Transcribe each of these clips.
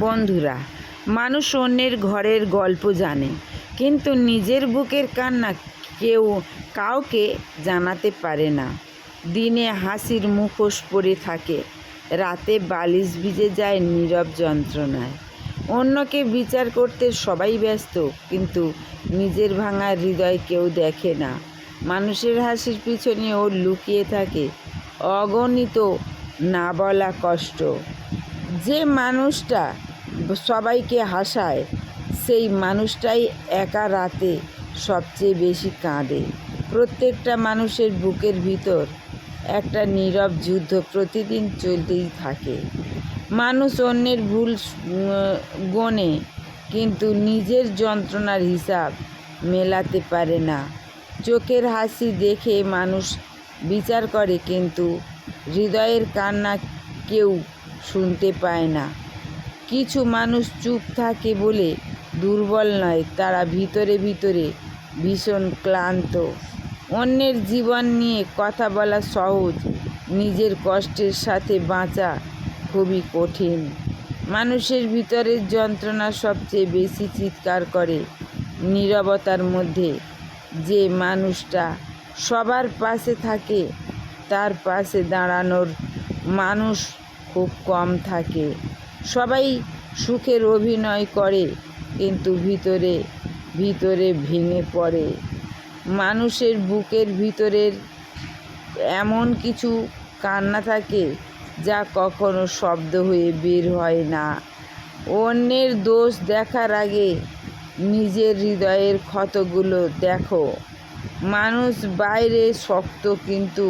বন্ধুরা, মানুষ অন্যের ঘরের গল্প জানে, কিন্তু নিজের বুকের কান্না কেউ কাউকে জানাতে পারে না। দিনে হাসির মুখোশ পরে থাকে, রাতে বালিশ ভিজে যায় নীরব যন্ত্রণায়। অন্যকে বিচার করতে সবাই ব্যস্ত, কিন্তু নিজের ভাঙা হৃদয় কেউ দেখে না। মানুষের হাসির পিছনে ওর লুকিয়ে থাকে অগণিত না বলা কষ্ট। যে মানুষটা সবাইকে হাসায়, সেই মানুষটাই একা রাতে সবচেয়ে বেশি কাঁদে। প্রত্যেকটা মানুষের বুকের ভিতর একটা নীরব যুদ্ধ প্রতিদিন চলতেই থাকে। মানুষ অন্যের ভুল গোনে, কিন্তু নিজের যন্ত্রণার হিসাব মেলাতে পারে না। চোখের হাসি দেখে মানুষ বিচার করে, কিন্তু হৃদয়ের কান্না কেউ শুনতে পায় না। কিছু মানুষ চুপ থাকে বলে দুর্বল নয়, তারা ভিতরে ভিতরে ভীষণ ক্লান্ত। অন্যের জীবন নিয়ে কথা বলা সহজ, নিজের কষ্টের সাথে বাঁচা খুবই কঠিন। মানুষের ভিতরের যন্ত্রণা সবচেয়ে বেশি চিৎকার করে নীরবতার মধ্যে। যে মানুষটা সবার পাশে থাকে, তার পাশে দাঁড়ানোর মানুষ খুব কম থাকে। সবাই সুখের অভিনয় করে, কিন্তু ভিতরে ভিতরে ভেঙে পড়ে। মানুষের বুকের ভিতরের এমন কিছু কান্না থাকে, যা কখনো শব্দ হয়ে বের হয় না। অন্যের দোষ দেখার আগে নিজের হৃদয়ের ক্ষতগুলো দেখো। মানুষ বাইরে শক্ত, কিন্তু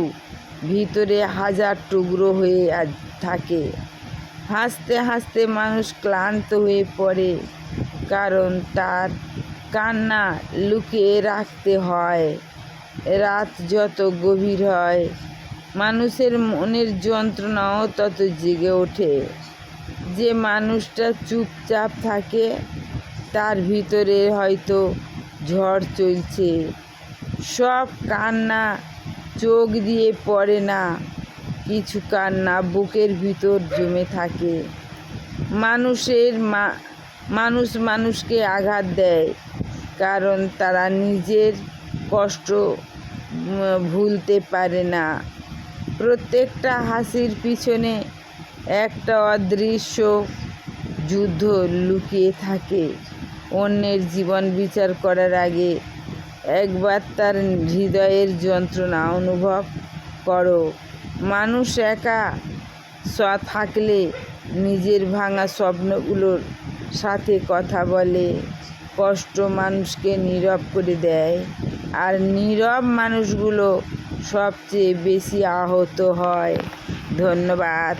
ভিতরে হাজার টুকরো হয়ে থাকে। হাসতে হাসতে মানুষ ক্লান্ত হয়ে পড়ে, কারণ তার কান্না লুকিয়ে রাখতে হয়। রাত যত গভীর হয়, মানুষের মনের যন্ত্রণাও তত জেগে ওঠে। যে মানুষটা চুপচাপ থাকে, তার ভিতরে হয়তো ঝড় চলছে। সব কান্না চোখ দিয়ে পড়ে না, কিছু কান্না বুকের ভিতর জমে থাকে। মানুষ মানুষকে আঘাত দেয়, কারণ তারা নিজের কষ্ট ভুলতে পারে না। প্রত্যেকটা হাসির পিছনে একটা অদৃশ্য যুদ্ধ লুকিয়ে থাকে। অন্যের জীবন বিচার করার আগে একবার তার হৃদয়ের যন্ত্রণা অনুভব করো। মানুষ একা থাকলে নিজের ভাঙা স্বপ্নগুলোর সাথে কথা বলে। কষ্ট মানুষকে নীরব করে দেয়, আর নীরব মানুষগুলো সবচেয়ে বেশি আহত হয়। ধন্যবাদ।